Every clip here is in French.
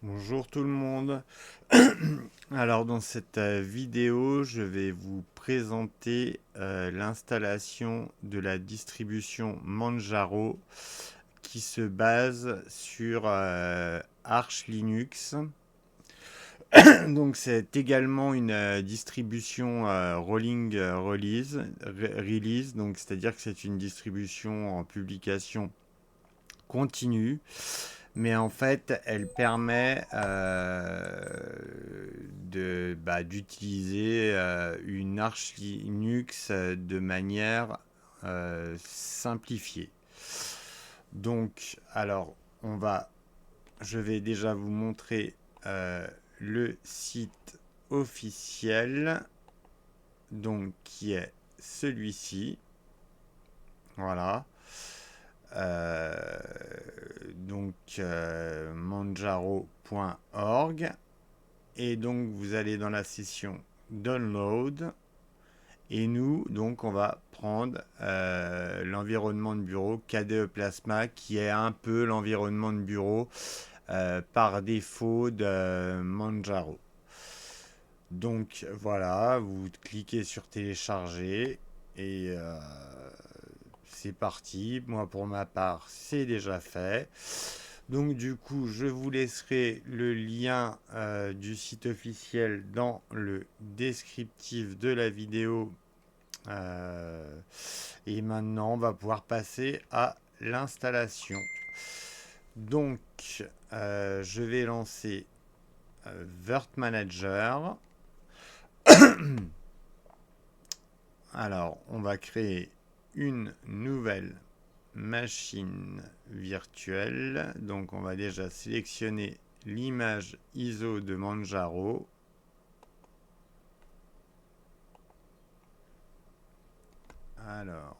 Bonjour tout le monde. Alors dans cette vidéo, je vais vous présenter l'installation de la distribution Manjaro qui se base sur Arch Linux. Donc c'est également une distribution rolling release, donc c'est-à-dire que c'est une distribution en publication continue. Mais en fait, elle permet d'utiliser une Arch Linux de manière simplifiée. Donc, alors, je vais déjà vous montrer le site officiel, donc qui est celui-ci. Voilà. Euh, manjaro.org, et donc vous allez dans la session Download, et nous donc on va prendre l'environnement de bureau KDE Plasma, qui est un peu l'environnement de bureau par défaut de Manjaro. Donc voilà, vous cliquez sur télécharger et c'est parti. Moi pour ma part c'est déjà fait. Donc du coup je vous laisserai le lien du site officiel dans le descriptif de la vidéo. Et maintenant on va pouvoir passer à l'installation. Donc je vais lancer Virt Manager. Alors, on va créer une nouvelle machine virtuelle. Donc, on va déjà sélectionner l'image ISO de Manjaro. Alors,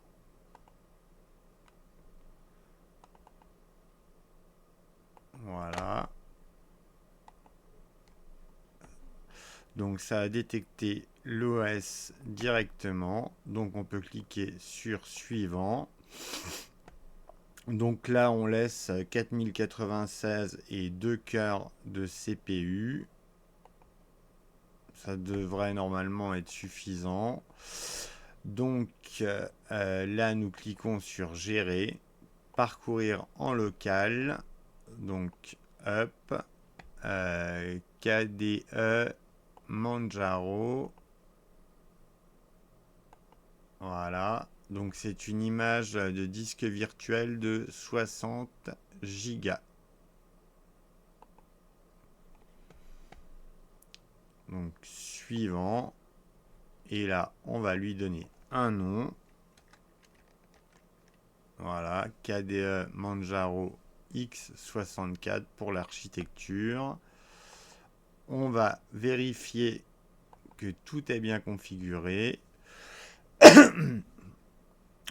voilà. Donc, ça a détecté l'OS directement. Donc, on peut cliquer sur Suivant. Donc là, on laisse 4096 et 2 cœurs de CPU. Ça devrait normalement être suffisant. Donc là, nous cliquons sur Gérer, Parcourir en local. Donc Up, KDE, Manjaro. Voilà. Donc c'est une image de disque virtuel de 60 gigas. Donc suivant. Et là, on va lui donner un nom. Voilà, KDE Manjaro X64 pour l'architecture. On va vérifier que tout est bien configuré.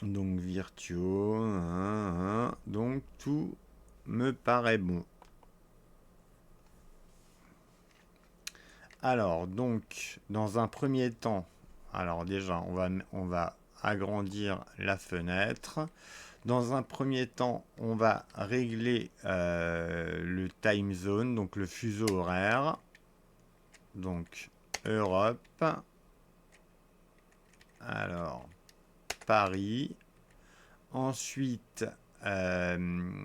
Donc Virtuo, donc tout me paraît bon. Alors donc dans un premier temps, alors déjà on va agrandir la fenêtre. Dans un premier temps, on va régler le time zone, donc le fuseau horaire. Donc Europe. Alors Paris. Ensuite, le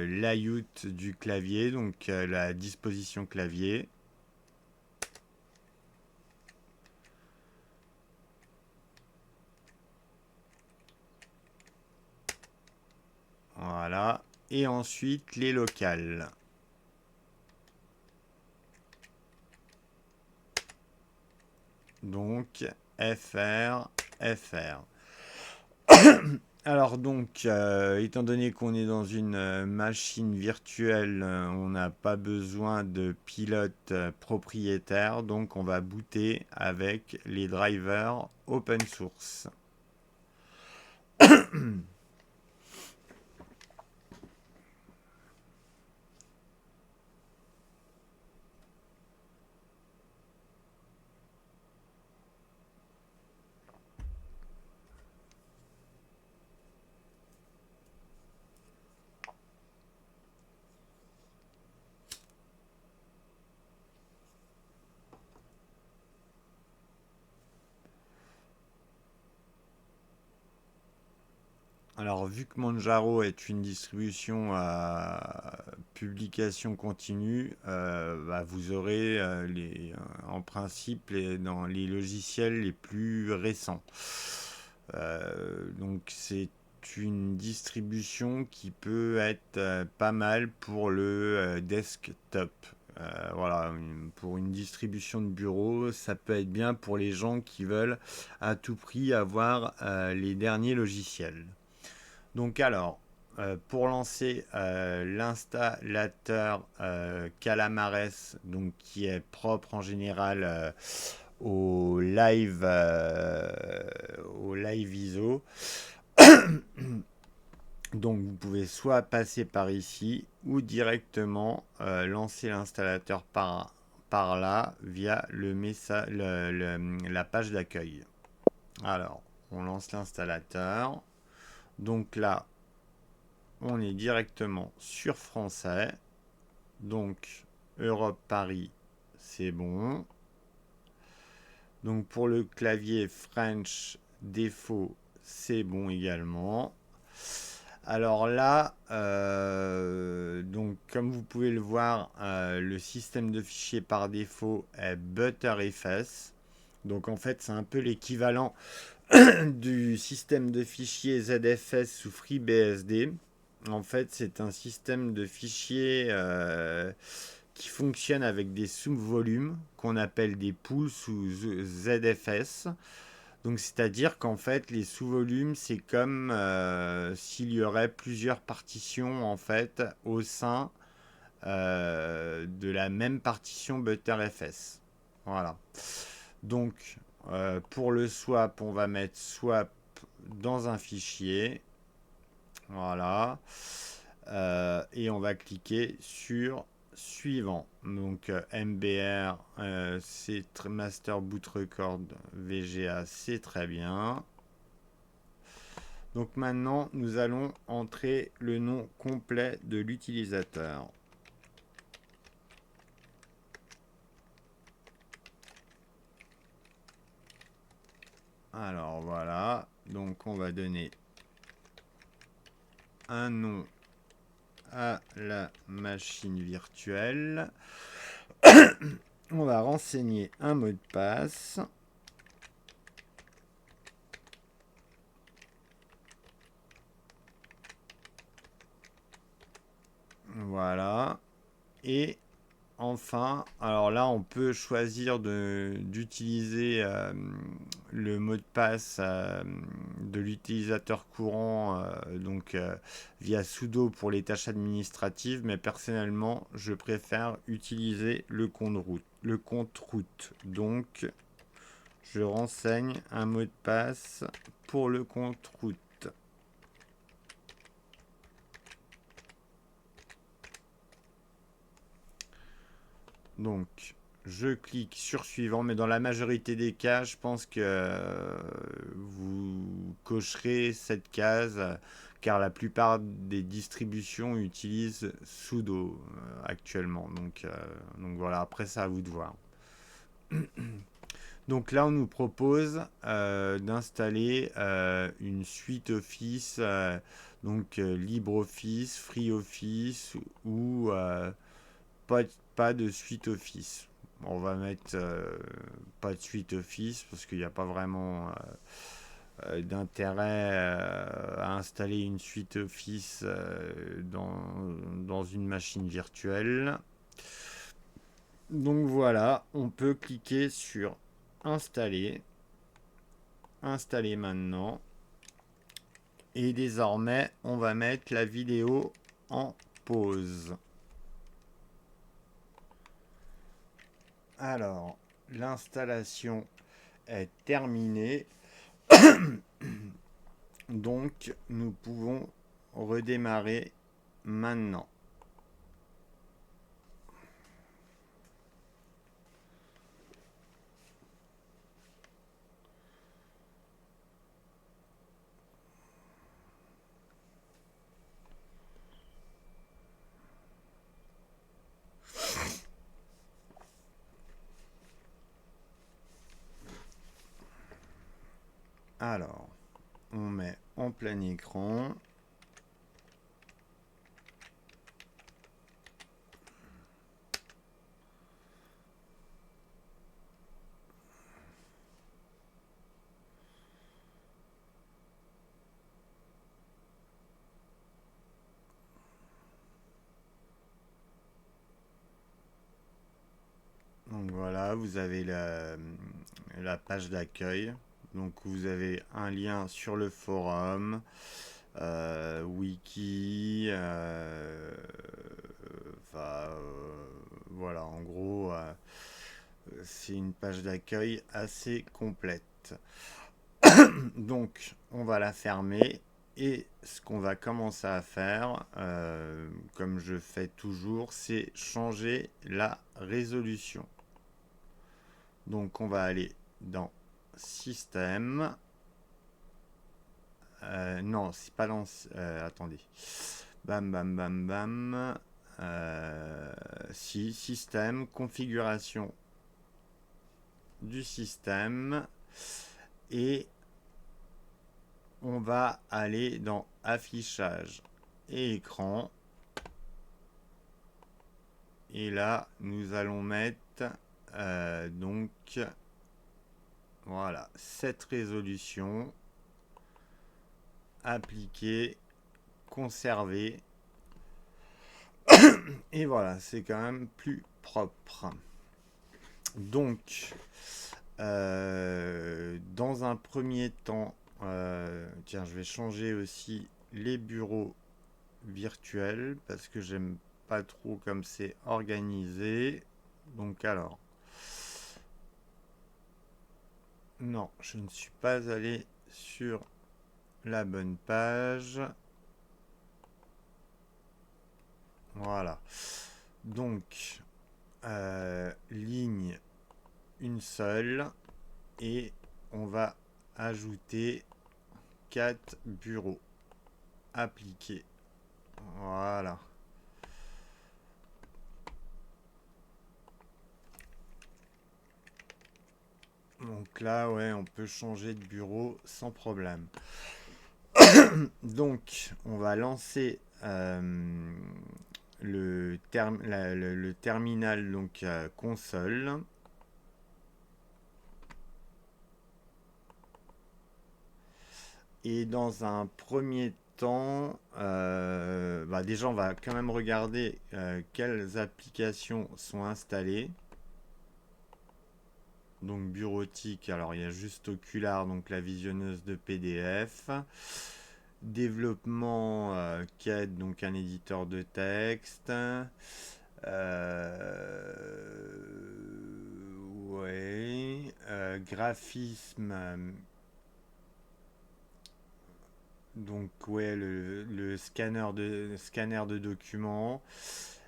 layout du clavier, donc la disposition clavier. Voilà. Et ensuite, les locales. Donc, FR, FR. Alors donc, étant donné qu'on est dans une machine virtuelle, on n'a pas besoin de pilote propriétaire, donc on va booter avec les drivers open source. Alors, vu que Manjaro est une distribution à publication continue, bah, vous aurez en principe dans les logiciels les plus récents. Donc, c'est une distribution qui peut être pas mal pour le desktop. Voilà, pour une distribution de bureau, ça peut être bien pour les gens qui veulent à tout prix avoir les derniers logiciels. Donc alors, pour lancer l'installateur Calamares, donc qui est propre en général au live ISO, donc vous pouvez soit passer par ici ou directement lancer l'installateur par là via la page d'accueil. Alors, on lance l'installateur. Donc là, on est directement sur français. Donc, Europe Paris, c'est bon. Donc, pour le clavier French défaut, c'est bon également. Alors là, donc comme vous pouvez le voir, le système de fichiers par défaut est ButterFS. Donc en fait, c'est un peu l'équivalent du système de fichiers ZFS sous FreeBSD. En fait, c'est un système de fichiers qui fonctionne avec des sous-volumes qu'on appelle des pools sous ZFS. Donc, c'est-à-dire qu'en fait, les sous-volumes, c'est comme s'il y aurait plusieurs partitions en fait au sein de la même partition ButterFS. Voilà. Donc, pour le swap, on va mettre swap dans un fichier. Voilà. Et on va cliquer sur suivant. Donc MBR, c'est Master Boot Record VGA, c'est très bien. Donc maintenant, nous allons entrer le nom complet de l'utilisateur. Alors voilà, donc on va donner un nom à la machine virtuelle. On va renseigner un mot de passe. Voilà. Et enfin, alors là, on peut choisir d'utiliser le mot de passe de l'utilisateur courant, donc via sudo pour les tâches administratives, mais personnellement, je préfère utiliser le compte route. Donc, je renseigne un mot de passe pour le compte route. Donc, je clique sur suivant, mais dans la majorité des cas, je pense que vous cocherez cette case car la plupart des distributions utilisent sudo actuellement. Donc voilà, après ça à vous de voir. Donc là, on nous propose d'installer une suite Office, donc LibreOffice, FreeOffice ou pas de suite Office. On va mettre pas de suite Office parce qu'il n'y a pas vraiment d'intérêt à installer une suite Office dans une machine virtuelle. Donc voilà, on peut cliquer sur installer. Installer maintenant. Et désormais, on va mettre la vidéo en pause. Alors, l'installation est terminée. Donc, nous pouvons redémarrer maintenant. Alors, on met en plein écran. Donc voilà, vous avez la page d'accueil. Donc vous avez un lien sur le forum, wiki, enfin, voilà, en gros, c'est une page d'accueil assez complète. Donc on va la fermer et ce qu'on va commencer à faire, comme je fais toujours, c'est changer la résolution. Donc on va aller dans Système. Non, c'est pas dans... attendez. Bam, bam, bam, bam. Si, Système, configuration du système. Et on va aller dans Affichage et écran. Et là, nous allons mettre donc voilà, cette résolution, appliquer, conserver. Et voilà, c'est quand même plus propre. Donc, dans un premier temps, tiens, je vais changer aussi les bureaux virtuels parce que j'aime pas trop comme c'est organisé. Donc alors, non, je ne suis pas allé sur la bonne page. Voilà. Donc, ligne une seule et on va ajouter 4 bureaux. Appliquer. Voilà. Donc là, ouais, on peut changer de bureau sans problème. Donc, on va lancer le terminal, donc console. Et dans un premier temps, déjà, on va quand même regarder quelles applications sont installées. Donc bureautique, alors il y a juste Ocular, donc la visionneuse de PDF. Développement CAD, donc un éditeur de texte. Ouais. Graphisme. Donc ouais, le scanner de documents.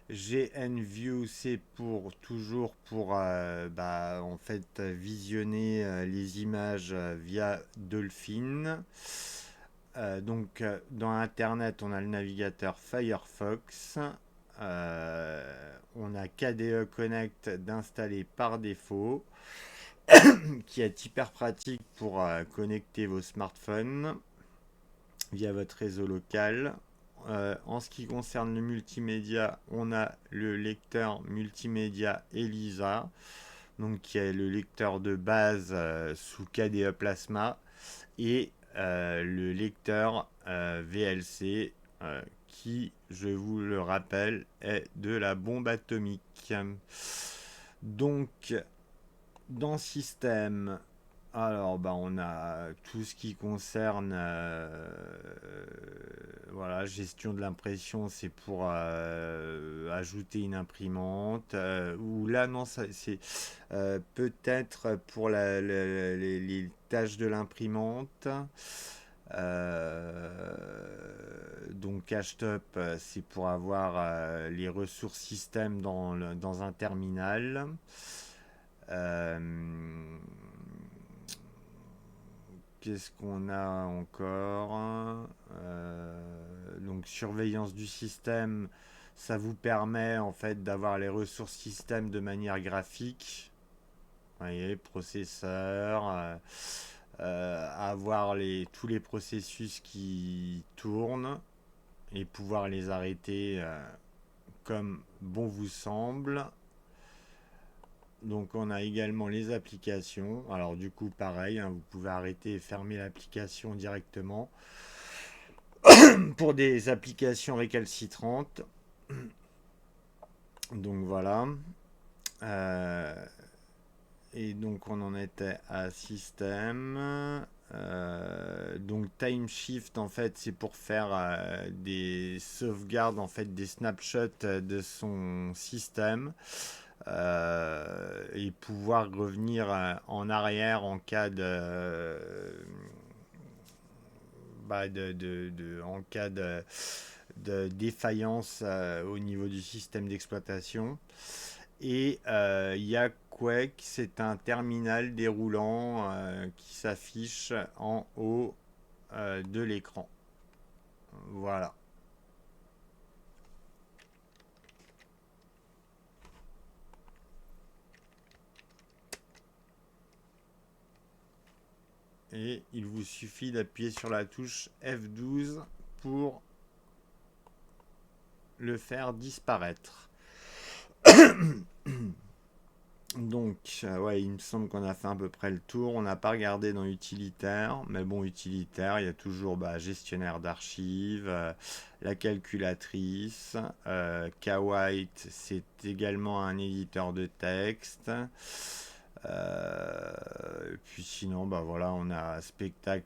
GNView, c'est pour toujours pour en fait visionner les images via Dolphin. Dans Internet, on a le navigateur Firefox. On a KDE Connect d'installer par défaut, qui est hyper pratique pour connecter vos smartphones via votre réseau local. En ce qui concerne le multimédia, on a le lecteur multimédia ELISA, donc qui est le lecteur de base sous KDE Plasma, et le lecteur VLC, qui, je vous le rappelle, est de la bombe atomique. Donc, dans Système, alors, on a tout ce qui concerne voilà, gestion de l'impression, c'est pour ajouter une imprimante. Ou là, non, c'est peut-être pour les tâches de l'imprimante. Donc, Hashtop, c'est pour avoir les ressources système dans un terminal. Euh, Qu'est-ce qu'on a encore? Donc surveillance du système, ça vous permet en fait d'avoir les ressources système de manière graphique. Vous voyez, processeur, avoir tous les processus qui tournent et pouvoir les arrêter comme bon vous semble. Donc on a également les applications. Alors du coup pareil, hein, vous pouvez arrêter et fermer l'application directement pour des applications récalcitrantes. Donc voilà. Euh, et donc on en était à système. Donc time shift en fait c'est pour faire des sauvegardes en fait des snapshots de son système et pouvoir revenir en arrière en cas en cas de défaillance au niveau du système d'exploitation. Et Yaquake, c'est un terminal déroulant qui s'affiche en haut de l'écran. Voilà. Et il vous suffit d'appuyer sur la touche F12 pour le faire disparaître. Donc, ouais, il me semble qu'on a fait à peu près le tour. On n'a pas regardé dans utilitaire, mais bon, utilitaire, il y a toujours gestionnaire d'archives, la calculatrice. Kwite, c'est également un éditeur de texte. Puis sinon, voilà, on a Spectacle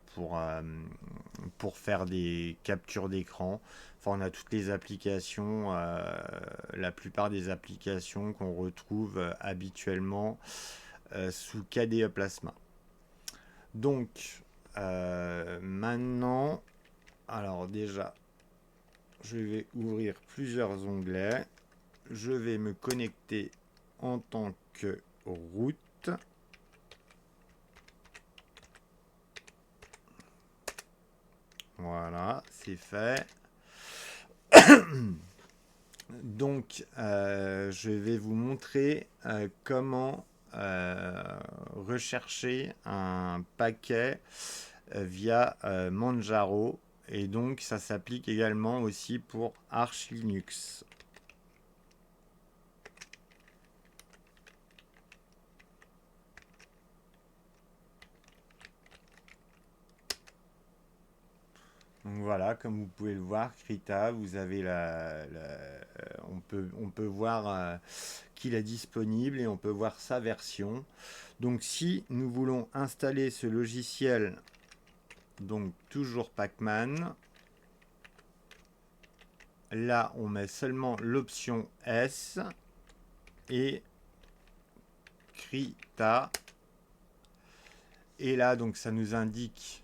pour faire des captures d'écran. Enfin, on a toutes les applications, la plupart des applications qu'on retrouve habituellement sous KDE Plasma. Donc, maintenant, alors déjà, je vais ouvrir plusieurs onglets. Je vais me connecter en tant que root. Voilà, c'est fait. Donc, je vais vous montrer comment rechercher un paquet via Manjaro. Et donc, ça s'applique également aussi pour Arch Linux. Donc voilà, comme vous pouvez le voir, Krita, vous avez on peut voir qu'il est disponible et on peut voir sa version. Donc si nous voulons installer ce logiciel, donc toujours Pacman, là on met seulement l'option S et Krita. Et là donc ça nous indique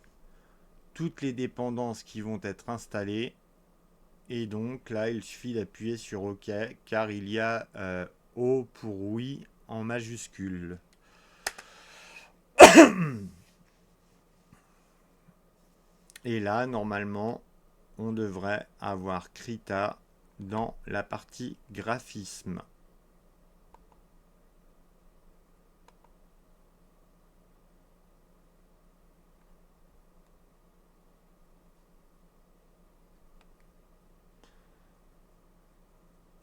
toutes les dépendances qui vont être installées. Et donc là, il suffit d'appuyer sur OK, car il y a O pour oui en majuscule. Et là, normalement, on devrait avoir Krita dans la partie graphisme.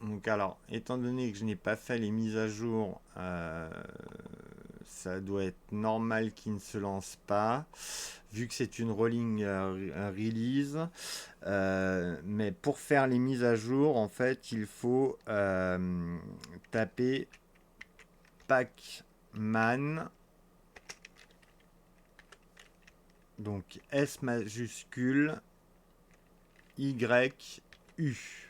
Donc alors, étant donné que je n'ai pas fait les mises à jour, ça doit être normal qu'il ne se lance pas, vu que c'est une rolling release. Mais pour faire les mises à jour, en fait, il faut taper Pacman, donc S majuscule Y U.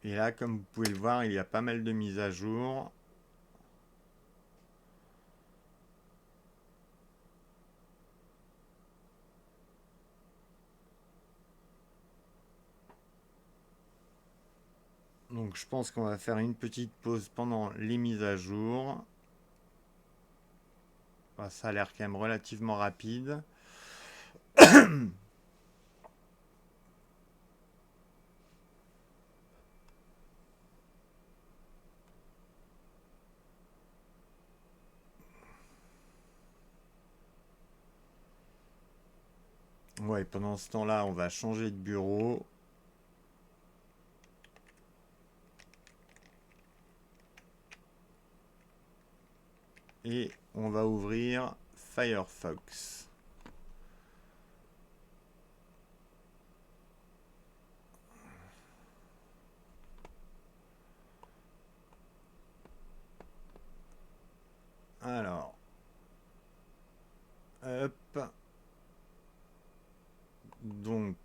Et là, comme vous pouvez le voir, il y a pas mal de mises à jour. Donc je pense qu'on va faire une petite pause pendant les mises à jour. Ça a l'air quand même relativement rapide. Ouais, pendant ce temps-là, on va changer de bureau. Et on va ouvrir Firefox. Alors, hop. Donc,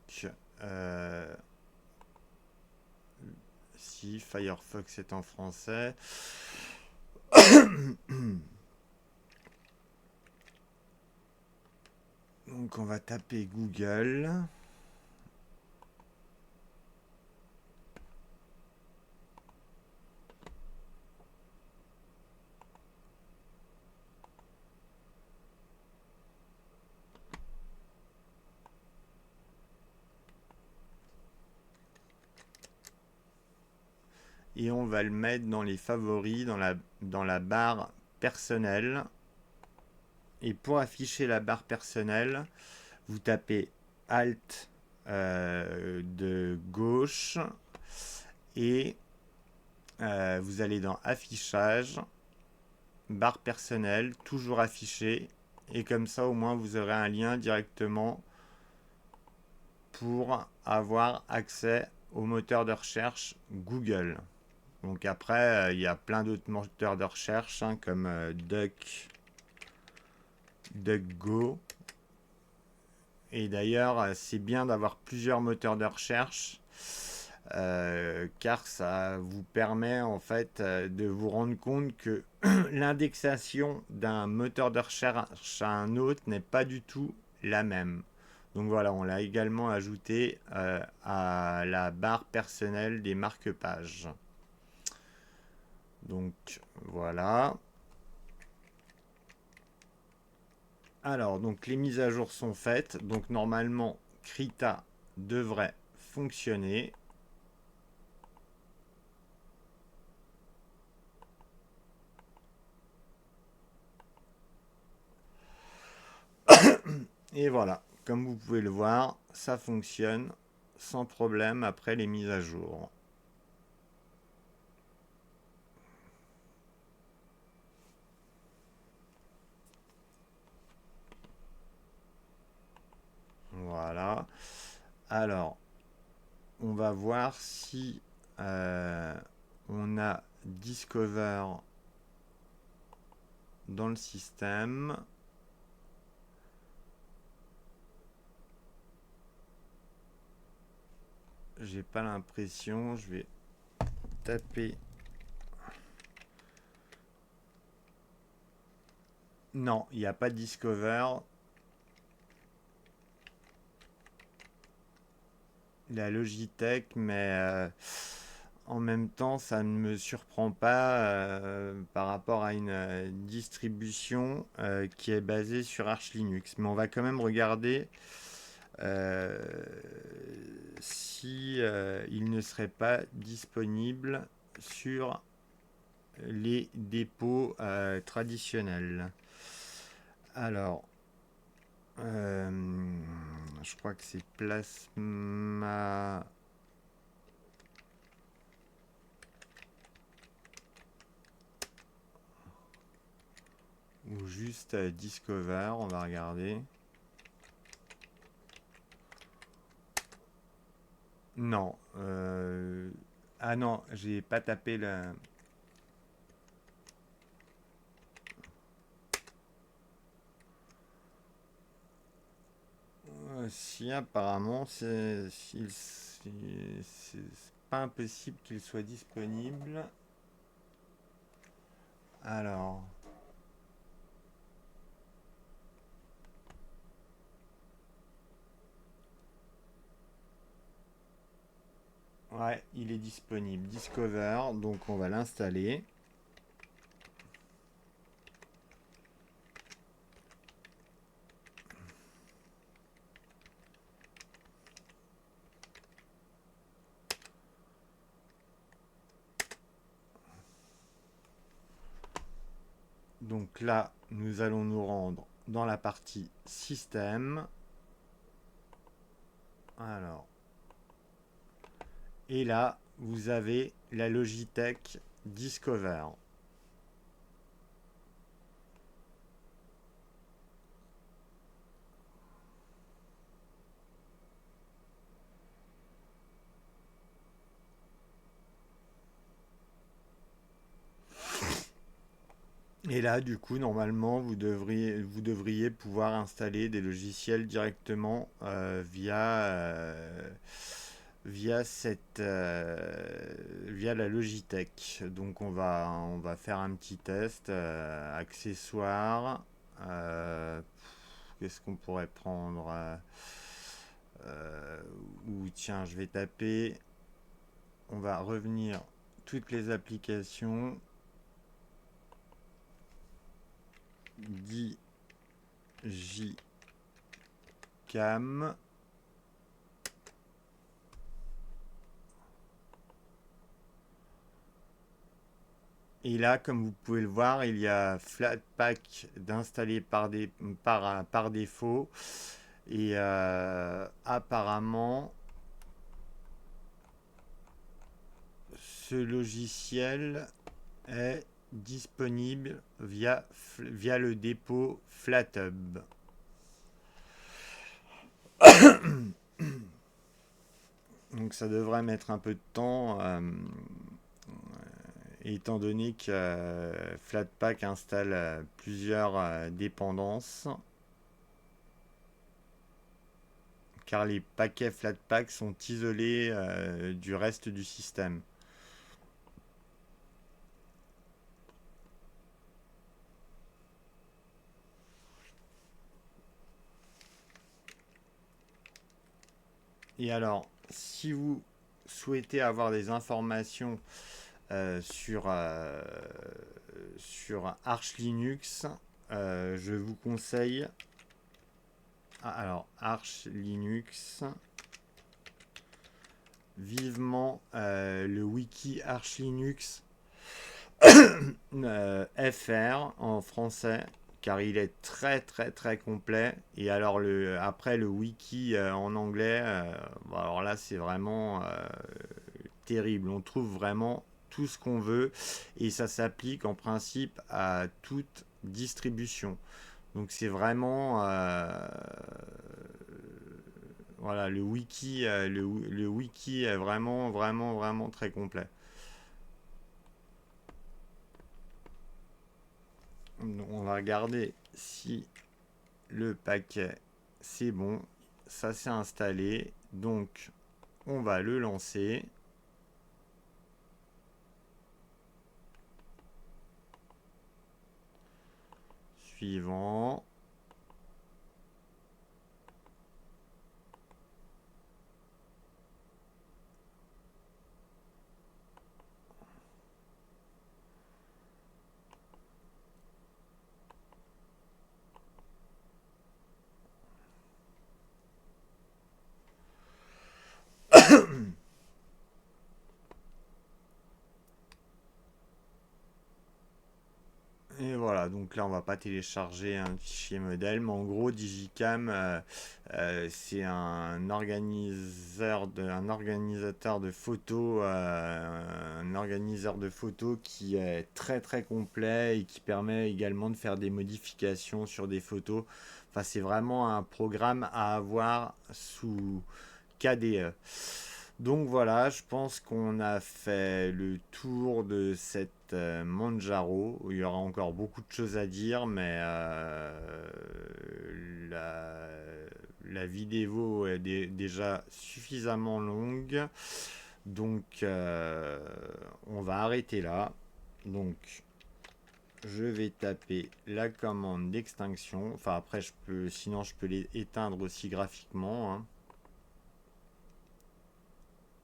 euh, si Firefox est en français. Donc, on va taper Google. Et on va le mettre dans les favoris, dans la barre personnelle. Et pour afficher la barre personnelle, vous tapez Alt de gauche et vous allez dans Affichage, barre personnelle, toujours affichée. Et comme ça, au moins, vous aurez un lien directement pour avoir accès au moteur de recherche Google. Donc après, il y a plein d'autres moteurs de recherche hein, comme DuckGo. Et d'ailleurs, c'est bien d'avoir plusieurs moteurs de recherche car ça vous permet en fait de vous rendre compte que l'indexation d'un moteur de recherche à un autre n'est pas du tout la même. Donc voilà, on l'a également ajouté à la barre personnelle des marque-pages. Donc voilà. Alors, donc les mises à jour sont faites. Donc normalement, Krita devrait fonctionner. Et voilà, comme vous pouvez le voir, ça fonctionne sans problème après les mises à jour. Voilà. Alors, on va voir si on a Discover dans le système. J'ai pas l'impression, je vais taper. Non, il n'y a pas Discover. La Logitech, mais en même temps, ça ne me surprend pas par rapport à une distribution qui est basée sur Arch Linux. Mais on va quand même regarder euh, si il ne serait pas disponible sur les dépôts traditionnels. Alors, euh, je crois que c'est Plasma. Ou juste Discover, on va regarder. Non. Ah non, j'ai pas tapé le. Si apparemment c'est pas impossible qu'il soit disponible. Alors. Ouais, il est disponible. Discover, donc on va l'installer. Donc là, nous allons nous rendre dans la partie système. Alors, et là, vous avez la Logitech Discover. Et là, du coup, normalement, vous devriez pouvoir installer des logiciels directement via la Logitech. Donc, on va faire un petit test. Accessoires. Qu'est-ce qu'on pourrait prendre ou tiens, je vais taper. On va revenir toutes les applications. Digicam. Et là, comme vous pouvez le voir, il y a Flatpak d'installer par défaut. Et apparemment, ce logiciel est disponible via le dépôt FlatHub. Donc ça devrait mettre un peu de temps, étant donné que Flatpak installe plusieurs dépendances, car les paquets Flatpak sont isolés du reste du système. Et alors, si vous souhaitez avoir des informations sur Arch Linux, je vous conseille alors Arch Linux, vivement le wiki Arch Linux FR en français, car il est très très très complet. Et alors après le wiki en anglais, bon, alors là c'est vraiment terrible. On trouve vraiment tout ce qu'on veut et ça s'applique en principe à toute distribution. Donc c'est vraiment voilà, le wiki est vraiment vraiment vraiment très complet. Donc, on va regarder si le paquet c'est bon, ça s'est installé. Donc on va le lancer. Suivant. Et voilà, donc là on va pas télécharger un fichier modèle, mais en gros Digicam c'est un organisateur de photos, un organiseur de photos qui est très très complet et qui permet également de faire des modifications sur des photos. Enfin c'est vraiment un programme à avoir sous KDE. Donc voilà, je pense qu'on a fait le tour de cette Manjaro. Il y aura encore beaucoup de choses à dire, mais la vidéo est déjà suffisamment longue. Donc on va arrêter là. Donc je vais taper la commande d'extinction. Enfin après sinon je peux les éteindre aussi graphiquement, hein.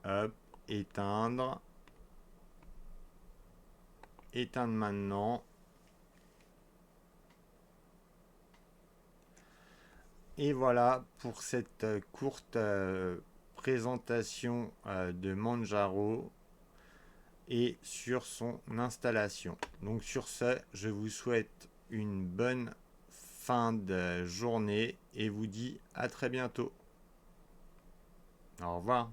Hop, éteindre. Éteindre maintenant. Et voilà pour cette courte présentation de Manjaro et sur son installation. Donc sur ce, je vous souhaite une bonne fin de journée et vous dis à très bientôt. Au revoir.